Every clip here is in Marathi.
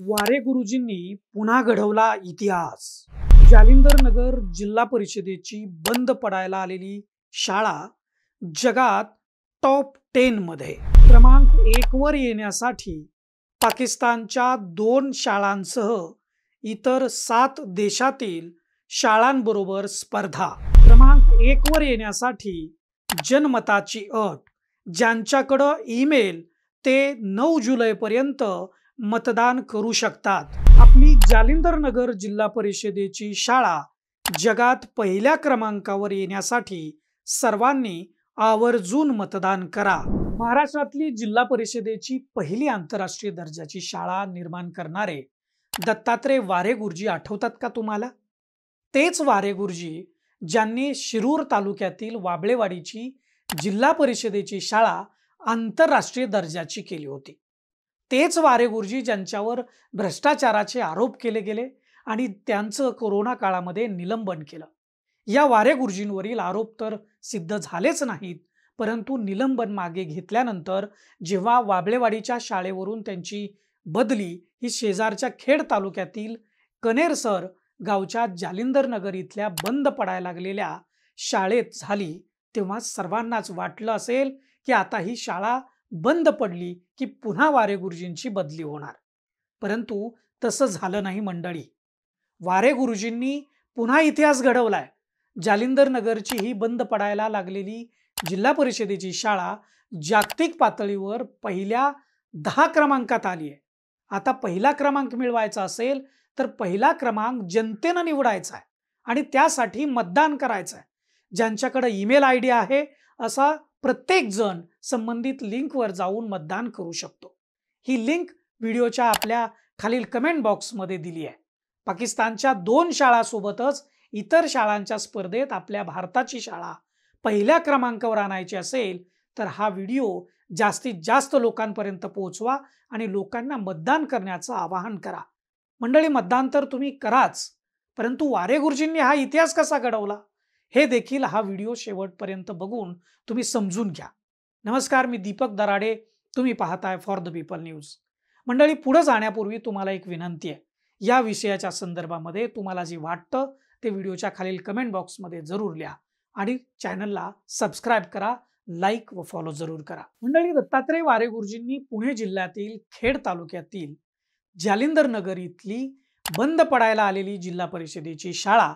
वारे गुरुजींनी पुन्हा घडवला इतिहास. जालिंदर नगर जिल्हा परिषदेची बंद पडायला आलेली शाळा जगात टॉप 10 मध्ये क्रमांक 1 वर येण्यासाठी पाकिस्तानच्या 2 शाळांसह इतर 7 देशातील शाळांबरोबर स्पर्धा. क्रमांक 1 वर येण्यासाठी जनमताची अट, ज्यांच्याकडे ईमेल ते 9 जुलै पर्यंत मतदान करू शकतात. आपली जालिंदर नगर जिल्हा परिषदेची शाळा जगात पहिल्या क्रमांकावर येण्यासाठी सर्वांनी आवर्जून मतदान करा. महाराष्ट्रातली जिल्हा परिषदेची पहिली आंतरराष्ट्रीय दर्जाची शाळा निर्माण करणारे दत्तात्रय वारे गुरुजी आठवतात का तुम्हाला? तेच वारे गुरुजी ज्यांनी शिरूर तालुक्यातील वाबळेवाडीची जिल्हा परिषदेची शाळा आंतरराष्ट्रीय दर्जाची केली होती. तेच वारे गुरुजी ज्यांच्यावर भ्रष्टाचाराचे आरोप केले गेले आणि त्यांचं कोरोना काळामध्ये निलंबन केलं. या वारे गुरुजींवरील आरोप तर सिद्ध झालेच नाहीत, परंतु निलंबन मागे घेतल्यानंतर जेव्हा वाबळेवाडीच्या शाळेवरून त्यांची बदली ही शेजारच्या खेड तालुक्यातील कनेरसर गावच्या जालिंदर नगर इथल्या बंद पडायला लागलेल्या शाळेत झाली, तेव्हा सर्वांनाच वाटलं असेल की आता ही शाळा बंद पडली की पुन्हा वारे गुरुजींची बदली होणार. परंतु तसं झालं नाही मंडळी. वारे गुरुजींनी पुन्हा इतिहास घडवलाय. जालिंदर नगरची ही बंद पडायला लागलेली जिल्हा परिषदेची शाळा जागतिक पातळीवर पहिल्या 10 क्रमांकात आली आहे. आता पहिला क्रमांक मिळवायचा असेल तर पहिला क्रमांक जनतेनं निवडायचा आहे आणि त्यासाठी मतदान करायचं आहे. ज्यांच्याकडे ईमेल आयडी आहे असा प्रत्येक जण संबंधित लिंकवर जाऊन मतदान करू शकतो. ही लिंक व्हिडिओच्या आपल्या खालील कमेंट बॉक्समध्ये दिली आहे. पाकिस्तानच्या 2 शाळांसोबतच इतर शाळांच्या स्पर्धेत आपल्या भारताची शाळा पहिल्या क्रमांकावर आणायची असेल तर हा व्हिडिओ जास्तीत जास्त लोकांपर्यंत पोहोचवा आणि लोकांना मतदान करण्याचं आवाहन करा. मंडळी, मतदान तर तुम्ही कराच, परंतु वारे गुरुजींनी हा इतिहास कसा घडवला हे देखील हा व्हिडिओ शेवटपर्यंत बघून तुम्ही समजून घ्या. नमस्कार, मी दीपक दराडे. तुम्ही पाहताय फॉर द पीपल न्यूज. मंडळी, पुढे जाण्यापूर्वी तुम्हाला एक विनंती आहे. या विषयाच्या संदर्भामध्ये तुम्हाला जे वाटतं ते व्हिडिओच्या खालील कमेंट बॉक्समध्ये जरूर लिहा आणि चॅनलला सबस्क्राईब करा, लाईक व फॉलो जरूर करा. मंडळी, दत्तात्रय वारे गुरुजींनी पुणे जिल्ह्यातील खेड तालुक्यातील जालिंदर नगर इथली बंद पडायला आलेली जिल्हा परिषदेची शाळा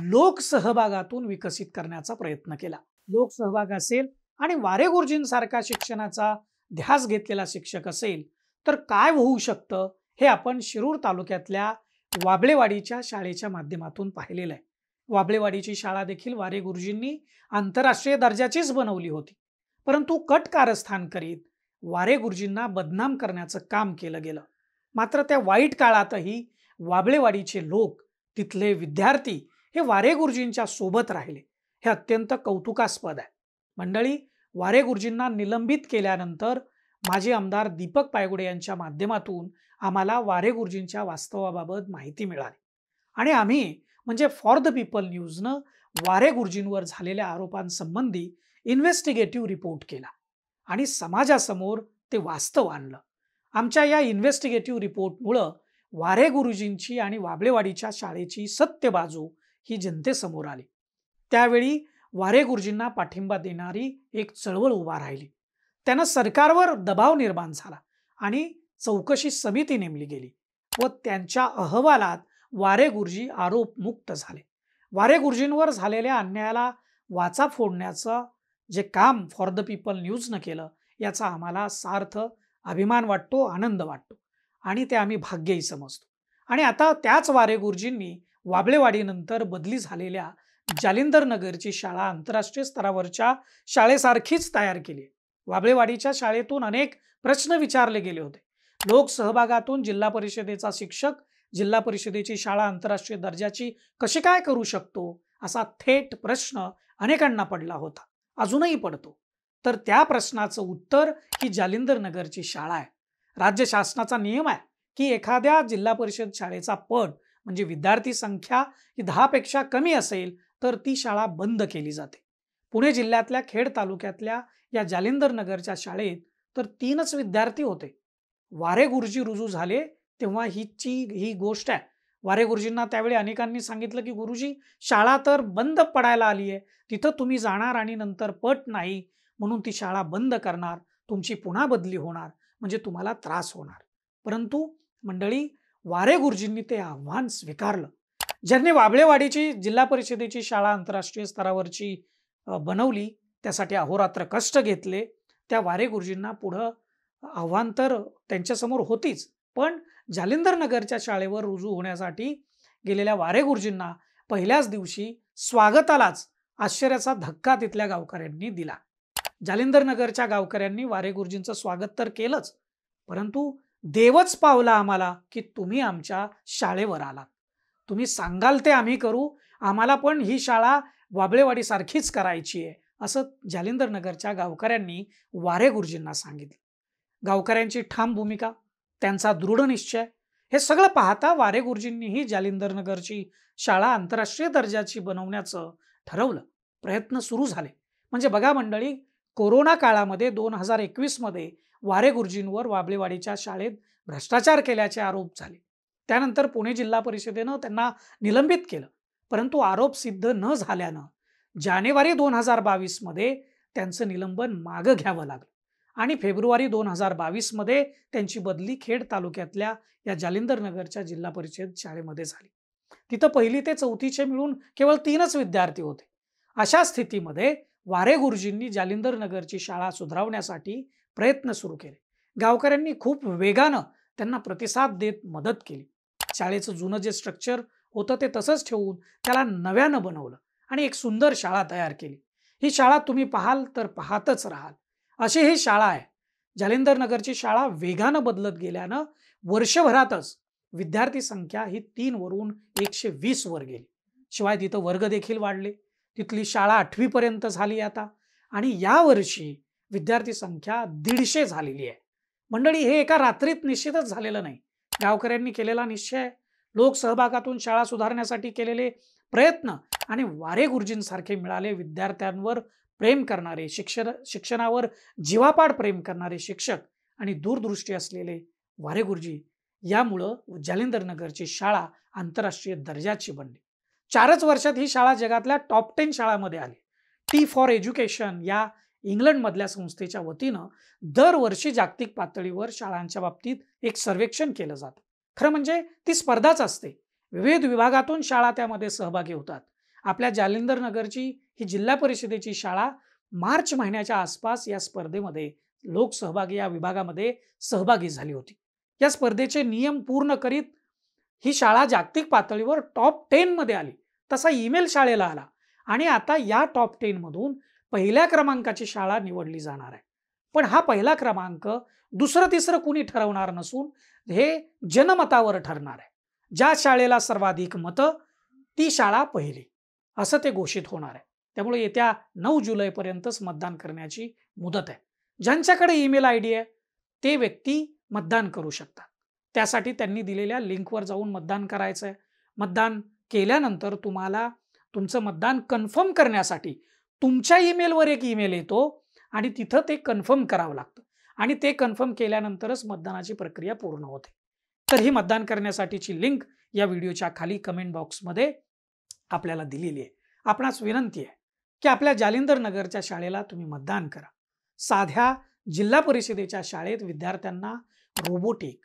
लोकसहभागातून विकसित करण्याचा प्रयत्न केला. लोकसहभाग असेल आणि वारे गुरुजींसारखा शिक्षणाचा ध्यास घेतलेला शिक्षक असेल तर काय होऊ शकतं हे आपण शिरूर तालुक्यातल्या वाबळेवाडीच्या शाळेच्या माध्यमातून पाहिलेलं आहे. वाबळेवाडीची शाळा देखील वारे गुरुजींनी आंतरराष्ट्रीय दर्जाचीच बनवली होती, परंतु कट कारस्थान करीत वारे गुरुजींना बदनाम करण्याचं काम केलं गेलं. मात्र त्या वाईट काळातही वाबळेवाडीचे लोक, तिथले विद्यार्थी हे वारे गुरुजींच्या सोबत राहिले. हे अत्यंत कौतुकास्पद आहे. मंडळी, वारे गुरुजींना निलंबित केल्यानंतर माजी आमदार दीपक पायगुडे यांच्या माध्यमातून आम्हाला वारे गुरुजींच्या वास्तवाबाबत माहिती मिळाली आणि आम्ही म्हणजे फॉर द पीपल न्यूजनं वारे गुरुजींवर झालेल्या आरोपांसंबंधी इन्व्हेस्टिगेटिव्ह रिपोर्ट केला आणि समाजासमोर ते वास्तव आणलं. आमच्या या इन्व्हेस्टिगेटिव्ह रिपोर्टमुळं वारे गुरुजींची आणि वाबळेवाडीच्या शाळेची सत्य बाजू ही जनतेसमोर आली. त्यावेळी वारे गुरुजींना पाठिंबा देणारी एक चळवळ उभा राहिली. त्यानं सरकारवर दबाव निर्माण झाला आणि चौकशी समिती नेमली गेली व त्यांच्या अहवालात वारे गुरुजी आरोपमुक्त झाले. वारे गुरुजींवर झालेल्या अन्यायाला वाचा फोडण्याचं जे काम फॉर द पीपल न्यूजनं केलं याचा आम्हाला सार्थ अभिमान वाटतो, आनंद वाटतो आणि ते आम्ही भाग्यही समजतो. आणि आता त्याच वारे गुरुजींनी वाबळेवाडीनंतर बदली झालेल्या जालिंदर नगरची शाळा आंतरराष्ट्रीय स्तरावरच्या शाळेसारखीच तयार केली. वाबळेवाडीच्या शाळेतून अनेक प्रश्न विचारले गेले होते. लोकसहभागातून जिल्हा परिषदेचा शिक्षक जिल्हा परिषदेची शाळा आंतरराष्ट्रीय दर्जाची कशी काय करू शकतो असा थेट प्रश्न अनेकांना पडला होता, अजूनही पडतो. तर त्या प्रश्नाचं उत्तर ही जालिंदर नगरची शाळा आहे. राज्य शासनाचा नियम आहे की एखाद्या जिल्हा परिषद शाळेचा पट म्हणजे विद्यार्थी संख्या ही 10 पेक्षा कमी असेल तर ती शाळा बंद केली जाते. पुणे जिल्ह्यातल्या खेड तालुक्यातल्या या जालिंदर नगरच्या शाळेत तर 3च विद्यार्थी होते. वारे गुरुजी रुजू झाले तेव्हा ही गोष्ट आहे. वारे गुरुजींना त्यावेळी अनेकांनी सांगितलं, की गुरुजी शाळा तर बंद पडायला आली आहे. तिथं तुम्ही जाणार आणि नंतर पट नाही म्हणून ती शाळा बंद करणार. तुमची पुन्हा बदली होणार म्हणजे तुम्हाला त्रास होणार. परंतु मंडळी, वारे गुरुजींनी ते आव्हान स्वीकारलं. ज्यांनी वाबळेवाडीची जिल्हा परिषदेची शाळा आंतरराष्ट्रीय स्तरावरची बनवली, त्यासाठी अहोरात्र कष्ट घेतले. त्या वारे गुरुजींना पुढं आव्हान तर त्यांच्यासमोर होतीच, पण जालिंदर नगरच्या शाळेवर रुजू होण्यासाठी गेलेल्या वारे गुरुजींना पहिल्याच दिवशी स्वागतालाच आश्चर्याचा धक्का तिथल्या गावकऱ्यांनी दिला. जालिंदर नगरच्या गावकऱ्यांनी वारे गुरुजींचं स्वागत तर केलंच, परंतु देवच पावला आम्हाला, की तुम्ही आमच्या शाळेवर आलात. तुम्ही सांगाल ते आम्ही करू. आम्हाला पण ही शाळा वाबळेवाडी सारखीच करायची आहे, असं जालिंदर नगरच्या गावकऱ्यांनी वारे गुरुजींना सांगितलं. गावकऱ्यांची ठाम भूमिका, त्यांचा दृढ निश्चय हे सगळं पाहता वारे गुरुजींनीही जालिंदर नगरची शाळा आंतरराष्ट्रीय दर्जाची बनवण्याचं ठरवलं. प्रयत्न सुरू झाले. म्हणजे बघा मंडळी, कोरोना काळामध्ये 2021 मध्ये वारे गुरुजींवर वाबळेवाडीच्या शाळेत भ्रष्टाचार केल्याचे आरोप झाले. त्यानंतर पुणे जिल्हा परिषदेनं त्यांना निलंबित केलं. परंतु आरोप सिद्ध न झाल्यानं जानेवारी 2022 मध्ये त्यांचं निलंबन मागं घ्यावं लागलं आणि फेब्रुवारी 2022 मध्ये त्यांची बदली खेड तालुक्यातल्या या जालिंदर नगरच्या जिल्हा परिषद शाळेमध्ये झाली. तिथं 1ली ते 4थीचे मिळून केवळ 3च विद्यार्थी होते. अशा स्थितीमध्ये वारे गुरुजींनी जालिंदर नगरची शाळा सुधारवण्यासाठी प्रयत्न सुरू केले. गावकऱ्यांनी खूप वेगानं त्यांना प्रतिसाद देत मदत केली. शाळेचं जुनं जे स्ट्रक्चर होतं ते तसंच ठेवून त्याला नव्यानं बनवलं आणि एक सुंदर शाळा तयार केली. ही शाळा तुम्ही पाहाल तर पाहतच राहाल अशी ही शाळा आहे. जालिंदर नगरची शाळा वेगानं बदलत गेल्यानं वर्षभरातच विद्यार्थी संख्या ही 3 वरून 120 वर गेली. शिवाय तिथं वर्ग देखील वाढले. तिथली शाळा 8वी पर्यंत झाली आता आणि यावर्षी विद्यार्थी संख्या 150 झालेली आहे. मंडळी, हे एका रात्रीत निश्चितच झालेलं नाही. गावकऱ्यांनी केलेला निश्चय, लोकसहभागातून शाळा सुधारण्यासाठी केलेले प्रयत्न आणि वारे गुरुजींसारखे मिळाले विद्यार्थ्यांवर प्रेम करणारे, शिक्षणावर जीवापाड प्रेम करणारे शिक्षक आणि दूरदृष्टी असलेले वारे गुरुजी, यामुळं जालिंदर नगरची शाळा आंतरराष्ट्रीय दर्जाची बनली. 4च वर्षात ही शाळा जगातल्या टॉप 10 शाळांमध्ये आली. टी फॉर एज्युकेशन या इंग्लंडमधल्या संस्थेच्या वतीनं दरवर्षी जागतिक पातळीवर शाळांच्या बाबतीत एक सर्वेक्षण केलं जातं. खरं म्हणजे ती स्पर्धाच असते. विविध विभागातून शाळा त्यामध्ये सहभागी होतात. आपल्या जालिंदर नगरची ही जिल्हा परिषदेची शाळा मार्च महिन्याच्या आसपास या स्पर्धेमध्ये लोकसहभागी या विभागामध्ये सहभागी झाली होती. या स्पर्धेचे नियम पूर्ण करीत ही शाळा जागतिक पातळीवर टॉप 10 मध्ये आली. तसा ईमेल शाळेला आला आणि आता या टॉप 10 मधून पहिल्या क्रमांकाची शाळा निवडली जाणार आहे. पण हा पहिला क्रमांक दुसरं तिसरं कुणी ठरवणार नसून हे जनमतावर ठरणार आहे. ज्या शाळेला सर्वाधिक मतं ती शाळा पहिली असं ते घोषित होणार आहे. त्यामुळे येत्या 9 जुलैपर्यंतच मतदान करण्याची मुदत आहे. ज्यांच्याकडे ईमेल आयडी आहे ते व्यक्ती मतदान करू शकतात. त्यासाठी त्यांनी दिलेल्या लिंकवर जाऊन मतदान करायचं आहे. मतदान केल्यानंतर तुम्हाला तुमचं मतदान कन्फर्म करण्यासाठी तुमच्या ईमेलवर एक ईमेल येतो आणि तिथं ते कन्फर्म करावं लागतं आणि ते कन्फर्म केल्यानंतरच मतदानाची प्रक्रिया पूर्ण होते. तर ही मतदान करण्यासाठीची लिंक या व्हिडिओच्या खाली कमेंट बॉक्समध्ये आपल्याला दिलेली आहे. आपणास विनंती आहे की आपल्या जालिंदर नगरच्या शाळेला तुम्ही मतदान करा. साध्या जिल्हा परिषदेच्या शाळेत विद्यार्थ्यांना रोबोटिक,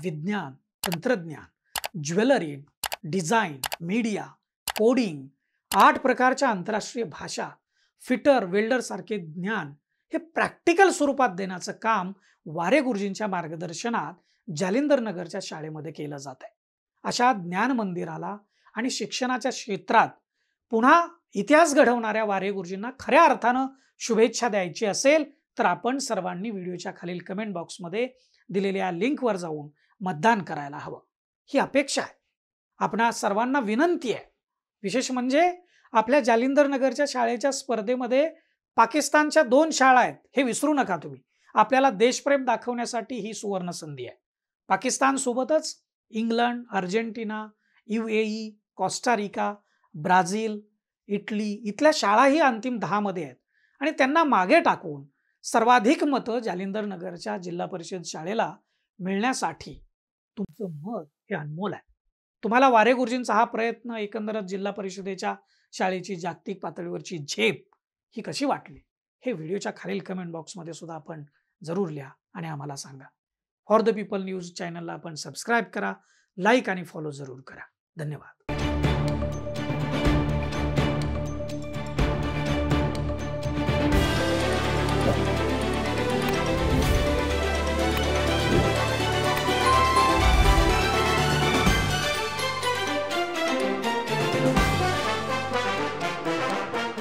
विज्ञान, तंत्रज्ञान, ज्वेलरी, डिझाईन, मीडिया, कोडिंग, 8 प्रकारच्या आंतरराष्ट्रीय भाषा, फिटर, वेल्डर सारखे ज्ञान हे प्रॅक्टिकल स्वरूपात देण्याचं काम वारे गुरुजींच्या मार्गदर्शनात जालिंदर नगरच्या शाळेमध्ये केलं जात आहे. अशा ज्ञान मंदिराला आणि शिक्षणाच्या क्षेत्रात पुन्हा इतिहास घडवणाऱ्या वारे गुरुजींना खऱ्या अर्थानं शुभेच्छा द्यायची असेल तर आपण सर्वांनी व्हिडिओच्या खालील कमेंट बॉक्समध्ये दिलेल्या लिंकवर जाऊन मतदान करायला हवं, ही अपेक्षा आहे. आपणा सर्वांना विनंती आहे. विशेष म्हणजे आपल्या जालिंदर नगरच्या शाळेच्या स्पर्धेमध्ये पाकिस्तानच्या 2 शाळा आहेत, हे विसरू नका तुम्ही. आपल्याला देशप्रेम दाखवण्यासाठी ही सुवर्ण संधी आहे. पाकिस्तान सोबतच England, Argentina, UAE, Costa Rica, Brazil, Italy इथल्या शाळाही अंतिम 10 मध्ये आहेत आणि त्यांना मागे टाकून सर्वाधिक मतं जालिंदर नगरच्या जिल्हा परिषद शाळेला मिळण्यासाठी तुमचं मत हे अनमोल आहे. तुम्हाला वारे गुरुजींचा हा प्रयत्न एकंदरच जिल्हा परिषदेच्या शाळेची जागतिक पातळीवरची झेप ही कशी वाटली? हे व्हिडिओच्या खालील कमेंट बॉक्समध्ये सुद्धा आपण जरूर लिहा आणि आम्हाला सांगा. फॉर द पीपल न्यूज चॅनलला आपण सबस्क्राईब करा, लाईक आणि फॉलो जरूर करा. धन्यवाद.